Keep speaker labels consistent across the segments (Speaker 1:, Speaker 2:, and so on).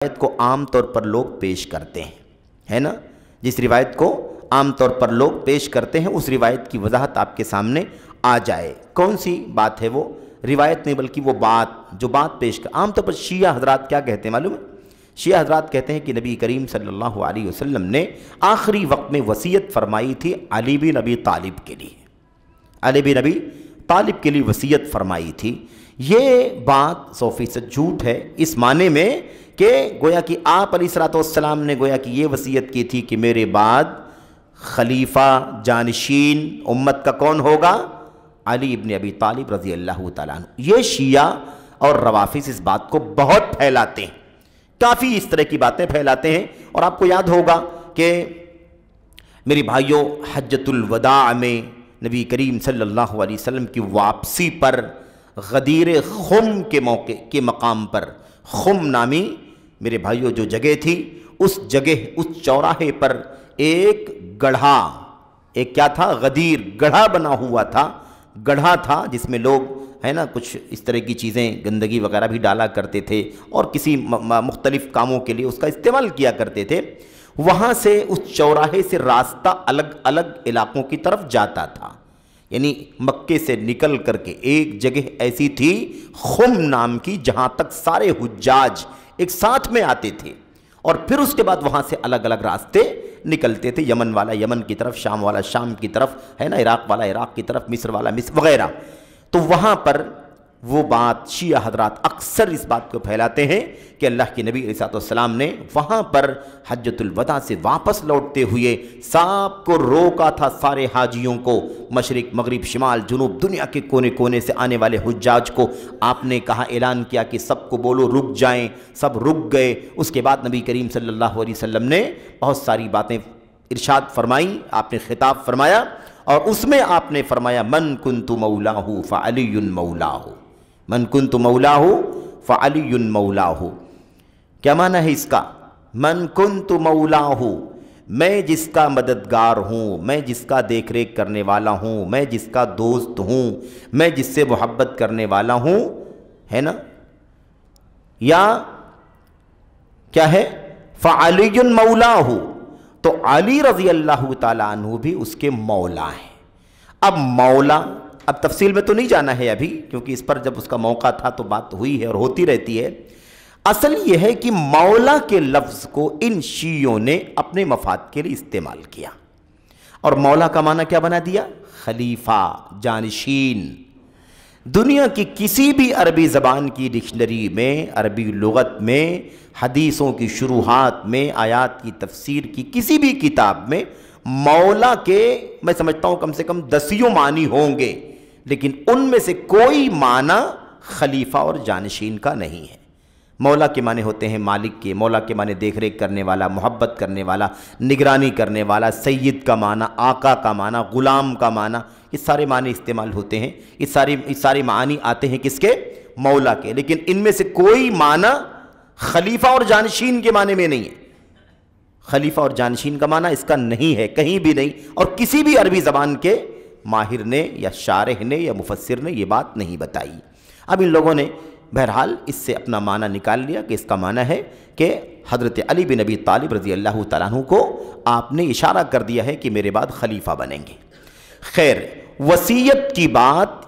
Speaker 1: روایت کو عام طور پر لوگ پیش کرتے ہیں، ہے نا؟ جس روایت کو عام طور پر لوگ پیش کرتے ہیں اس روایت کی وضاحت آپ کے سامنے آ جائے۔ کون سی بات ہے وہ؟ روایت نہیں بلکہ وہ بات، جو بات پیش کر عام طور پر شیعہ حضرات کیا کہتے ہیں معلوم ہے؟ شیعہ حضرات کہتے ہیں کہ نبی کریم صلی اللہ علیہ وسلم نے آخری وقت میں وصیت فرمائی تھی علی بن ابی طالب کے لیے، علی بن ابی طالب کے لیے وصیت فرمائی تھی۔ یہ بات 100% جھوٹ ہے، اس معنی میں کہ گویا کہ آپ علیہ السلام نے گویا کہ یہ وصیت کی تھی کہ میرے بعد خلیفہ جانشین امت کا کون ہوگا؟ علی ابن ابی طالب رضی اللہ تعالیٰ عنہ۔ یہ شیعہ اور روافظ اس بات کو بہت پھیلاتے ہیں، کافی اس طرح کی باتیں پھیلاتے ہیں۔ اور آپ کو یاد ہوگا کہ میری بھائیوں، حجۃ الوداع میں نبی کریم صلی اللہ علیہ وسلم کی واپسی پر غدیر خم کے موقع کے مقام پر، خم نامی میرے بھائیوں جو جگہ تھی، اس جگہ، اس چوراہے پر ایک گڑھا، ایک کیا تھا؟ غدیر گڑھا بنا ہوا تھا، گڑھا تھا جس میں لوگ ہے نا کچھ اس طرح کی چیزیں گندگی وغیرہ بھی ڈالا کرتے تھے اور کسی مختلف کاموں کے لیے اس کا استعمال کیا کرتے تھے۔ وہاں سے اس چوراہے سے راستہ الگ الگ علاقوں کی طرف جاتا تھا، یعنی مکے سے نکل کر کے ایک جگہ ایسی تھی خم نام کی جہاں تک سارے حجاج ایک ساتھ میں آتے تھے، اور پھر اس کے بعد وہاں سے الگ الگ راستے نکلتے تھے، یمن والا یمن کی طرف، شام والا شام کی طرف، ہے نا، عراق والا عراق کی طرف، مصر والا مصر وغیرہ۔ تو وہاں پر وہ بات شیعہ حضرات اکثر اس بات کو پھیلاتے ہیں کہ اللہ کے نبی علیہ السلام نے وہاں پر حجۃ الوداع سے واپس لوٹتے ہوئے سب کو روکا تھا، سارے حاجیوں کو، مشرق مغرب شمال جنوب دنیا کے کونے کونے سے آنے والے حجاج کو آپ نے کہا، اعلان کیا کہ سب کو بولو رک جائیں، سب رک گئے۔ اس کے بعد نبی کریم صلی اللہ علیہ وسلم نے بہت ساری باتیں ارشاد فرمائیں، آپ نے خطاب فرمایا، اور اس میں آپ نے فرمایا من کنت مولاہ فعلی مولاہ، من کنت مولاہ فعلی مولاہ۔ کیا معنی ہے اس کا؟ من کنت مولاہ، میں جس کا مددگار ہوں، میں جس کا دیکھ ریکھ کرنے والا ہوں، میں جس کا دوست ہوں، میں جس سے محبت کرنے والا ہوں، ہے نا، یا کیا ہے؟ فعلی مولاہ، تو علی رضی اللہ تعالیٰ عنہ بھی اس کے مولا ہیں۔ اب مولا، اب تفصیل میں تو نہیں جانا ہے ابھی، کیونکہ اس پر جب اس کا موقع تھا تو بات ہوئی ہے اور ہوتی رہتی ہے۔ اصل یہ ہے کہ مولا کے لفظ کو ان شیعوں نے اپنے مفاد کے لیے استعمال کیا، اور مولا کا معنی کیا بنا دیا؟ خلیفہ، جانشین۔ دنیا کی کسی بھی عربی زبان کی ڈکشنری میں، عربی لغت میں، حدیثوں کی شروحات میں، آیات کی تفسیر کی کسی بھی کتاب میں مولا کے میں سمجھتا ہوں کم سے کم 10 معنی ہوں گے، لیکن ان میں سے کوئی معنی خلیفہ اور جانشین کا نہیں ہے۔ مولا کے معنی ہوتے ہیں مالک کے، مولا کے معنی دیکھ ریکھ کرنے والا، محبت کرنے والا، نگرانی کرنے والا، سید کا معنی، آقا کا معنی، غلام کا معنی، یہ سارے معنی استعمال ہوتے ہیں، یہ سارے معنی آتے ہیں کس کے؟ مولا کے۔ لیکن ان میں سے کوئی معنی خلیفہ اور جانشین کے معنی میں نہیں ہے، خلیفہ اور جانشین کا معنی اس کا نہیں ہے، کہیں بھی نہیں، اور کسی بھی عربی زبان کے ماہر نے یا شارح نے یا مفسر نے یہ بات نہیں بتائی۔ اب ان لوگوں نے بہرحال اس سے اپنا معنی نکال لیا کہ اس کا معنی ہے کہ حضرت علی بن ابی طالب رضی اللہ تعالیٰ عنہ کو آپ نے اشارہ کر دیا ہے کہ میرے بعد خلیفہ بنیں گے۔ خیر، وصیت کی بات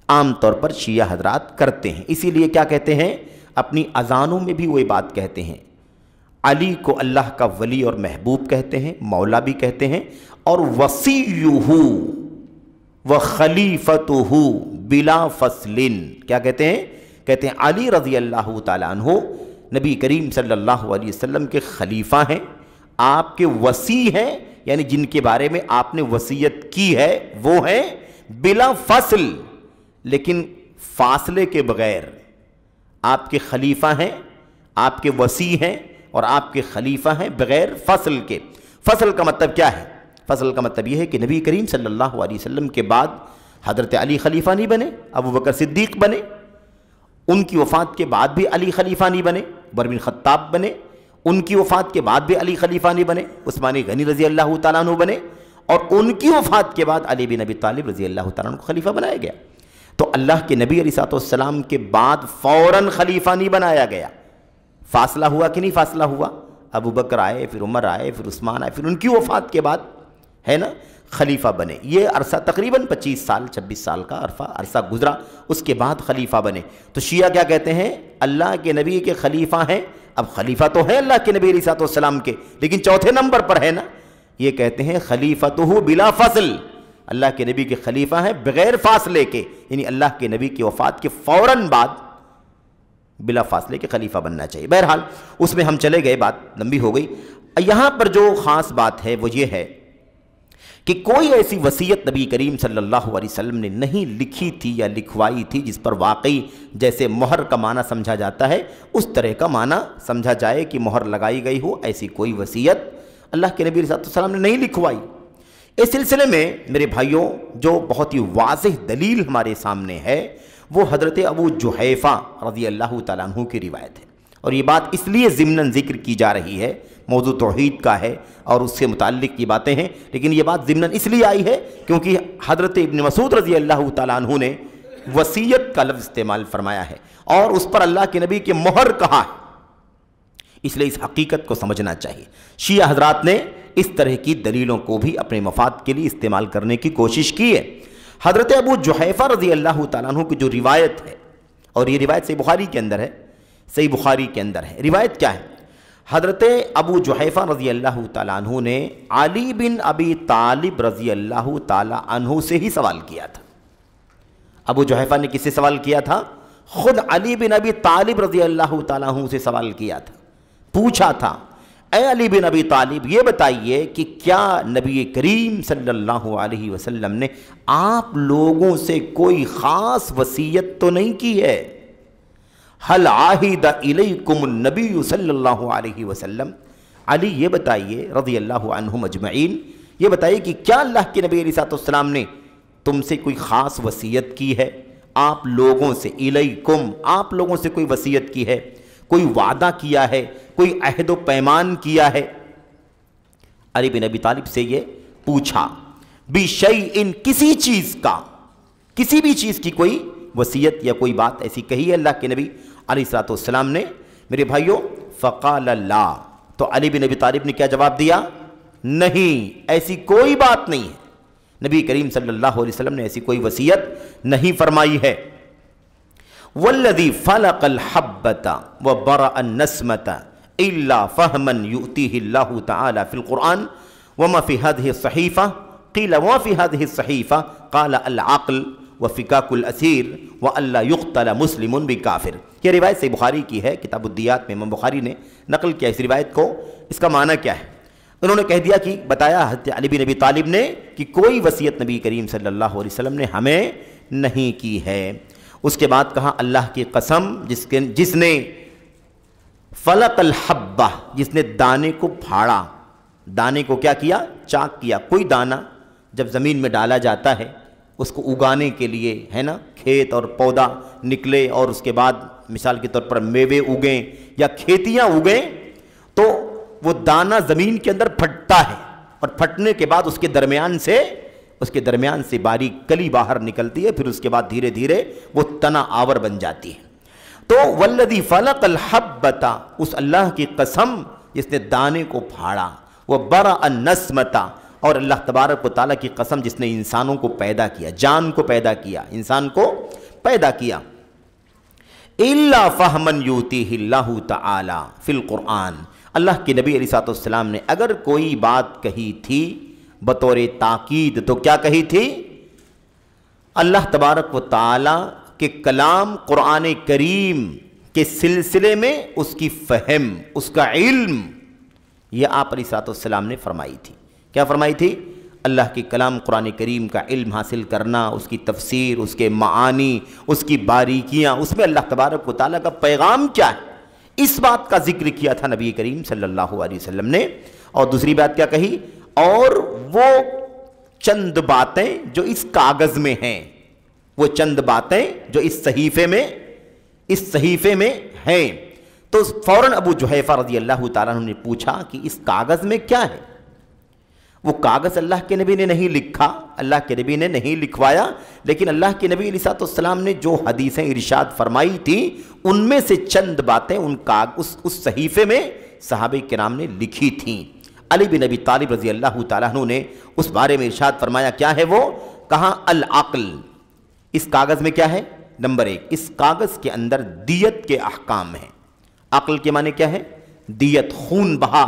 Speaker 1: عام طور پر شیعہ حضرات کرتے ہیں، اسی لیے کیا کہتے ہیں؟ اپنی اذانوں میں بھی وہی بات کہتے ہیں، علی کو اللہ کا ولی اور محبوب کہتے ہیں، مولا بھی کہتے ہیں، اور وصیہ وخلیفتہ بلا فصل، کیا کہتے ہیں؟ کہتے ہیں علی رضی اللہ تعالیٰ عنہ نبی کریم صلی اللہ علیہ وسلم کے خلیفہ ہیں، آپ کے وصی ہیں، یعنی جن کے بارے میں آپ نے وصیت کی ہے وہ ہیں بلا فصل، لیکن فاصلے کے بغیر۔ آپ کے خلیفہ ہیں، آپ کے وصی ہیں، اور آپ کے خلیفہ ہیں بغیر فصل کے۔ فصل کا مطلب کیا ہے؟ فصل کا مطلب یہ ہے کہ نبی کریم صلی اللہ علیہ وسلم کے بعد حضرت علی خلیفہ نہیں بنے، ابوبکر صدیق بنے، ان کی وفات کے بعد بھی علی خلیفہ نہیں بنے، عمر بن خطاب بنے، ان کی وفات کے بعد بھی علی خلیفہ نہیں بنے، عثمان غنی رضی اللہ تعالیٰ عنہ بنے، اور ان کی وفات کے بعد علی بن ابی طالب رضی اللہ تعالیٰ عنہ کو خلیفہ بنایا گیا۔ تو اللہ کے نبی علیہ السلام کے بعد فوراً خلیفہ نہیں بنایا گیا، فاصلہ ہوا کہ نہیں فاصلہ ہوا؟ ابو بکر آئے، پھر عمر آئے، پھر عثمان آئے، پھر ان کی وفات کے بعد ہے نا خلیفہ بنے. یہ عرصہ تقریباً 25 سال 26 سال کا عرصہ گزرا، اس کے بعد خلیفہ بنے. تو شیعہ کیا کہتے ہیں؟ اللہ کے نبی کے خلیفہ ہیں. اب خلیفہ تو ہے اللہ کے نبی علیہ السلام کے، لیکن چوتھے نمبر پر ہے نا. یہ کہتے ہیں خلیفۃہ بلا فصل، اللہ کے نبی کے خلیفہ ہیں بغیر فاصلے کے، یعنی اللہ کے نبی کی وفات کے فوراً بعد بلا فاصلے کے خلیفہ بننا چاہیے. بہرحال اس میں ہم چلے گئے، بات لمبی ہو گئی. یہاں پر جو خاص بات ہے وہ یہ ہے کہ کوئی ایسی وصیت نبی کریم صلی اللہ علیہ وسلم نے نہیں لکھی تھی یا لکھوائی تھی جس پر واقعی جیسے مہر کا معنی سمجھا جاتا ہے اس طرح کا معنی سمجھا جائے کہ مہر لگائی گئی ہو. ایسی کوئی وصیت اللہ کے نبی علیہ السلام نے نہیں لکھوائی. اس سلسلے میں میرے بھائیوں جو بہت ہی واضح دلیل ہمارے سامنے ہے وہ حضرت ابو جحیفہ رضی اللہ تعالیٰ عنہ کی روایت ہے. اور یہ بات اس لیے ضمناً ذکر کی جا رہی ہے، موضوع توحید کا ہے اور اس سے متعلق یہ باتیں ہیں، لیکن یہ بات ضمناً اس لیے آئی ہے کیونکہ حضرت ابن مسعود رضی اللہ تعالیٰ عنہ نے وصیت کا لفظ استعمال فرمایا ہے اور اس پر اللہ کے نبی کے مہر کہا ہے. اس لیے اس حقیقت کو سمجھنا چاہیے. شیعہ حضرات نے اس طرح کی دلیلوں کو بھی اپنے مفاد کے لیے استعمال کرنے کی کوشش کی ہے. حضرت ابو جحیفہ رضی اللہ تعالیٰ عنہ کی جو روایت ہے، اور یہ روایت صحیح بخاری کے اندر ہے، صحیح بخاری کے اندر ہے. روایت کیا ہے؟ حضرت ابو جحیفہ رضی اللہ تعالیٰ عنہ نے علی بن ابی طالب رضی اللہ تعالیٰ عنہ سے ہی سوال کیا تھا. ابو جحیفہ نے کس سے سوال کیا تھا؟ خود علی بن ابی طالب رضی اللہ تعالیٰ عنہ سے سوال کیا تھا. پوچھا تھا اے علی بن ابی طالب یہ بتائیے کہ کیا نبی کریم صلی اللہ علیہ وسلم نے آپ لوگوں سے کوئی خاص وصیت تو نہیں کی ہے؟ حل عاہد الیکم النبی صلی اللہ علیہ وسلم. علی یہ بتائیے رضی اللہ عنہم اجمعین، یہ بتائیے کہ کیا اللہ کے نبی علیہ السلام نے تم سے کوئی خاص وصیت کی ہے؟ آپ لوگوں سے، الیکم آپ لوگوں سے کوئی وصیت کی ہے، کوئی وعدہ کیا ہے، کوئی عہد و پیمان کیا ہے؟ علی بن ابی طالب سے یہ پوچھا. بشیء کسی چیز کا، کسی بھی چیز کی کوئی وصیت یا کوئی بات ایسی کہی ہے اللہ کے نبی علیہ السلام نے؟ میرے بھائیوں فقال لا، تو علی بن ابی طالب نے کیا جواب دیا؟ نہیں، ایسی کوئی بات نہیں ہے، نبی کریم صلی اللہ علیہ وسلم نے ایسی کوئی وصیت نہیں فرمائی ہے. والذی فلق الحبۃ وبرأ النسمۃ الا فہما یؤتیہ اللہ تعالی فی القرآن وما فی هذه الصحیفہ قیل وما فی هذه الصحیفہ قال العقل وفکاک الاسیر وَأَلَّا يُقْتَلَ مُسْلِمٌ بِكَافِرٍ. یہ روایت صحیح بخاری کی ہے، کتاب الدیات میں امام بخاری نے نقل کیا اس روایت کو. اس کا معنی کیا ہے؟ انہوں نے کہہ دیا کہ بتایا حضرت علی بن ابی طالب نے کہ کوئی وصیت نبی کریم صلی اللہ علیہ وسلم نے ہمیں نہیں کی ہے. اس کے بعد کہا اللہ کی قسم جس نے فلق الحبہ، جس نے دانے کو پھاڑا، دانے کو کیا کیا؟ چاک کیا. کوئی دانہ جب زمین میں ڈالا جاتا ہے اس کو اگانے کے لیے ہے نا، کھیت اور پودا نکلے اور اس کے بعد مثال کے طور پر میوے اگیں یا کھیتیاں اگیں تو وہ دانہ زمین کے اندر پھٹتا ہے اور پھٹنے کے بعد اس کے درمیان سے باریک کلی باہر نکلتی ہے، پھر اس کے بعد دھیرے دھیرے وہ تنا آور بن جاتی ہے. تو والذی فلق الحبۃ، اس اللہ کی قسم جس نے دانے کو پھاڑا، وہ برأ النسمۃ، اور اللہ تبارک و تعالیٰ کی قسم جس نے انسانوں کو پیدا کیا، جان کو پیدا کیا، انسان کو پیدا کیا. الا فہما یؤتیہ اللہ تعالی فی القرآن، اللہ کے نبی علیہ السلام نے اگر کوئی بات کہی تھی بطور تاکید تو کیا کہی تھی؟ اللہ تبارک و تعالیٰ کے کلام قرآن کریم کے سلسلے میں اس کی فہم، اس کا علم، یہ آپ علیہ السلام نے فرمائی تھی. کیا فرمائی تھی؟ اللہ کے کلام قرآن کریم کا علم حاصل کرنا، اس کی تفسیر، اس کے معانی، اس کی باریکیاں، اس میں اللہ تبارک و تعالیٰ کا پیغام کیا ہے، اس بات کا ذکر کیا تھا نبی کریم صلی اللہ علیہ وسلم نے. اور دوسری بات کیا کہی؟ اور وہ چند باتیں جو اس کاغذ میں ہیں، وہ چند باتیں جو اس صحیفے میں ہیں. تو فوراً ابو جحیفہ رضی اللہ تعالیٰ عنہ نے پوچھا کہ اس کاغذ میں کیا ہے؟ وہ کاغذ اللہ کے نبی نے نہیں لکھا، اللہ کے نبی نے نہیں لکھوایا، لیکن اللہ کے نبی علیہ السلام نے جو حدیثیں ارشاد فرمائی تھی ان میں سے چند باتیں اس صحیفے میں صحابہ کرام نے لکھی تھیں۔ علی بن ابی طالب رضی اللہ تعالیٰ عنہ نے اس بارے میں ارشاد فرمایا، کیا ہے وہ؟ کہا العقل۔ اس کاغذ میں کیا ہے؟ نمبر 1، اس کاغذ کے اندر دیت کے احکام ہیں۔ عقل کے معنی کیا ہے؟ دیت، خون بہا،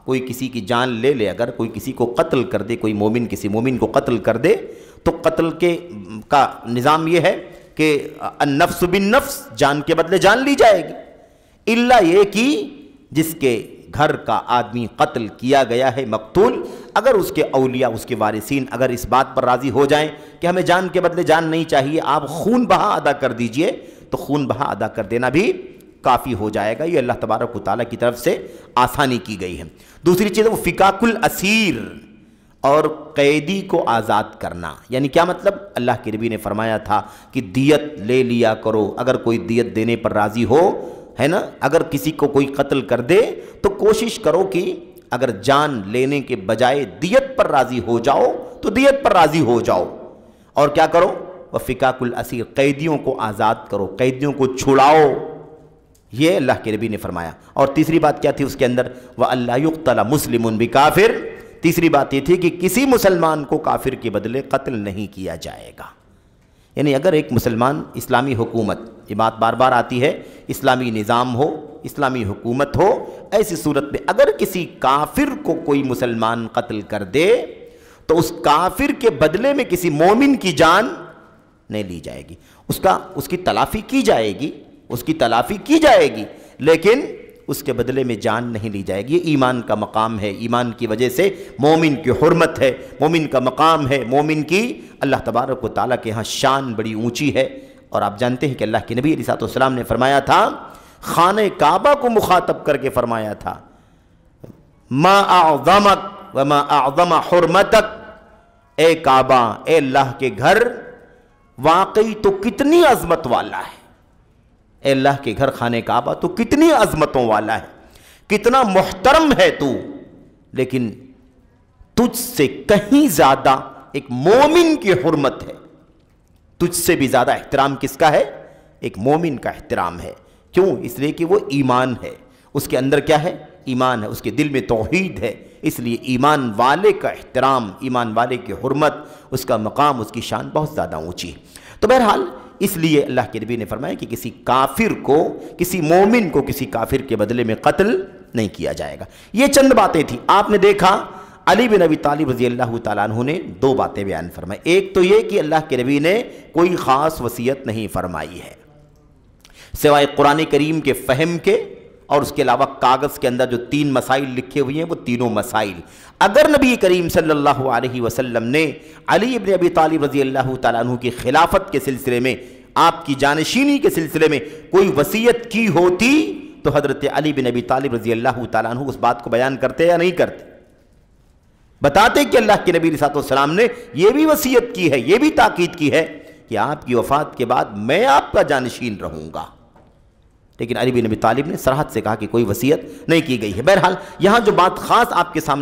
Speaker 1: کوئی کسی کی جان لے لے، اگر کوئی کسی کو قتل کر دے، کوئی مومن کسی مومن کو قتل کر دے تو قتل کا نظام یہ ہے کہ النفس بالنفس، جان کے بدلے جان لی جائے گی، الا یہ کہ جس کے گھر کا آدمی قتل کیا گیا ہے مقتول، اگر اس کے اولیاء، اس کے وارثین اگر اس بات پر راضی ہو جائیں کہ ہمیں جان کے بدلے جان نہیں چاہیے، آپ خون بہا ادا کر دیجئے، تو خون بہا ادا کر دینا بھی کافی ہو جائے گا۔ یہ اللہ تبارک و تعالیٰ کی طرف سے آسانی کی گئی ہے۔ دوسری چیز ہے وہ فکاک الاسیر، اور قیدی کو آزاد کرنا۔ یعنی کیا مطلب؟ اللہ کے نبی نے فرمایا تھا کہ دیت لے لیا کرو، اگر کوئی دیت دینے پر راضی ہو، ہے نا، اگر کسی کو کوئی قتل کر دے تو کوشش کرو کہ اگر جان لینے کے بجائے دیت پر راضی ہو جاؤ تو دیت پر راضی ہو جاؤ، اور کیا کرو؟ وفکاک الاسیر، قیدیوں کو آزاد کرو، قیدیوں کو چھڑاؤ، یہ اللہ کے نبی نے فرمایا۔ اور تیسری بات کیا تھی اس کے اندر؟ وَأَلَّا يُقْتَلَ مُسْلِمٌ بِكَافِرٍ، تیسری بات یہ تھی کہ کسی مسلمان کو کافر کے بدلے قتل نہیں کیا جائے گا۔ یعنی اگر ایک مسلمان، اسلامی حکومت، یہ بات بار بار آتی ہے، اسلامی نظام ہو، اسلامی حکومت ہو، ایسی صورت میں اگر کسی کافر کو کوئی مسلمان قتل کر دے تو اس کافر کے بدلے میں کسی مومن کی جان نہیں لی جائے گی، اس کی تلافی کی جائے گی، اس کی تلافی کی جائے گی، لیکن اس کے بدلے میں جان نہیں لی جائے گی۔ یہ ایمان کا مقام ہے، ایمان کی وجہ سے مومن کی حرمت ہے، مومن کا مقام ہے، مومن کی اللہ تبارک و تعالیٰ کے ہاں شان بڑی اونچی ہے۔ اور آپ جانتے ہیں کہ اللہ کے نبی علیہ السلام نے فرمایا تھا، خانہ کعبہ کو مخاطب کر کے فرمایا تھا، ما اعظمک وما اعظم حرمتک، اے کعبہ، اے اللہ کے گھر، واقعی تو کتنی عظمت والا ہے، اے اللہ کے گھر خانہ کعبہ تو کتنی عظمتوں والا ہے، کتنا محترم ہے تو، لیکن تجھ سے کہیں زیادہ ایک مومن کی حرمت ہے، تجھ سے بھی زیادہ احترام کس کا ہے؟ ایک مومن کا احترام ہے۔ کیوں؟ اس لیے کہ وہ ایمان ہے، اس کے اندر کیا ہے؟ ایمان ہے، اس کے دل میں توحید ہے، اس لیے ایمان والے کا احترام، ایمان والے کی حرمت، اس کا مقام، اس کی شان بہت زیادہ اونچی ہے۔ تو بہرحال اس لیے اللہ کے نبی نے فرمایا کہ کسی کافر کو، کسی مومن کو کسی کافر کے بدلے میں قتل نہیں کیا جائے گا۔ یہ چند باتیں تھیں۔ آپ نے دیکھا علی بن ابی طالب رضی اللہ تعالیٰ عنہ نے دو باتیں بیان فرمائی۔ ایک تو یہ کہ اللہ کے نبی نے کوئی خاص وصیت نہیں فرمائی ہے سوائے قرآن کریم کے فہم کے، اور اس کے علاوہ کاغذ کے اندر جو 3 مسائل لکھے ہوئے ہیں وہ تینوں مسائل اگر نبی کریم صلی اللہ علیہ وسلم نے علی بن ابی طالب رضی اللہ تعالیٰ عنہ کی خلافت کے سلسلے میں، آپ کی جانشینی کے سلسلے میں کوئی وصیت کی ہوتی تو حضرت علی بن ابی طالب رضی اللہ تعالیٰ عنہ اس بات کو بیان کرتے یا نہیں کرتے؟ بتاتے کہ اللہ کے نبی علیہ السلام نے یہ بھی وصیت کی ہے، یہ بھی تاکید کی ہے کہ آپ کی وفات کے بعد میں آپ کا جانشین رہوں گا، لیکن علی بن ابی طالب نے صراحت سے کہا کہ کوئی وصیت نہیں کی گئی ہے۔ بہرحال یہاں جو بات خاص آپ کے سامنے